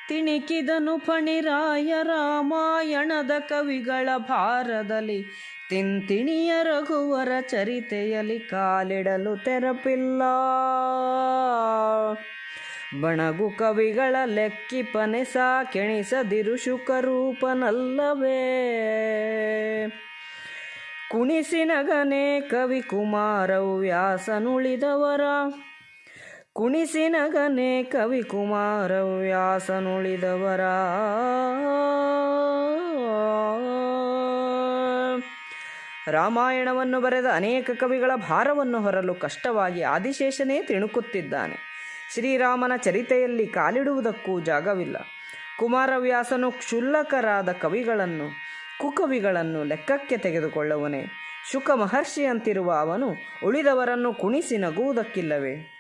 ತಿಣಿಕಿದನು ಫಣಿರಾಯ ರಾಮಾಯಣದ ಕವಿಗಳ ಭಾರದಲ್ಲಿ, ತಿಂತಿಣಿಯ ರಘುವರ ಚರಿತೆಯಲ್ಲಿ ಕಾಲಿಡಲು ತೆರಪಿಲ್ಲ. ಬಣಗು ಕವಿಗಳ ಲೆಕ್ಕಿಪನೆ ಕೆಣಿಸದಿರು ಶುಕರೂಪನಲ್ಲವೇ. ಕುಣಿಸಿನಗನೆ ಕವಿ ಕುಮಾರವು ವ್ಯಾಸನುಳಿದವರ, ಕುಣಿಸಿನಗನೆ ಕವಿ ಕುಮಾರವು ವ್ಯಾಸನುಳಿದವರ. ರಾಮಾಯಣವನ್ನು ಬರೆದ ಅನೇಕ ಕವಿಗಳ ಭಾರವನ್ನು ಹೊರಲು ಕಷ್ಟವಾಗಿ ಆದಿಶೇಷನೇ ತಿಣುಕುತ್ತಿದ್ದಾನೆ. ಶ್ರೀರಾಮನ ಚರಿತೆಯಲ್ಲಿ ಕಾಲಿಡುವುದಕ್ಕೂ ಜಾಗವಿಲ್ಲ. ಕುಮಾರವ್ಯಾಸನು ಕ್ಷುಲ್ಲಕರಾದ ಕವಿಗಳನ್ನು, ಕುಕವಿಗಳನ್ನು ಲೆಕ್ಕಕ್ಕೆ ತೆಗೆದುಕೊಳ್ಳುವನೇ? ಶುಕ ಮಹರ್ಷಿಯಂತಿರುವ ಅವನು ಉಳಿದವರನ್ನು ಕುಣಿಸಿ ನಗುವುದಕ್ಕಿಲ್ಲವೇ?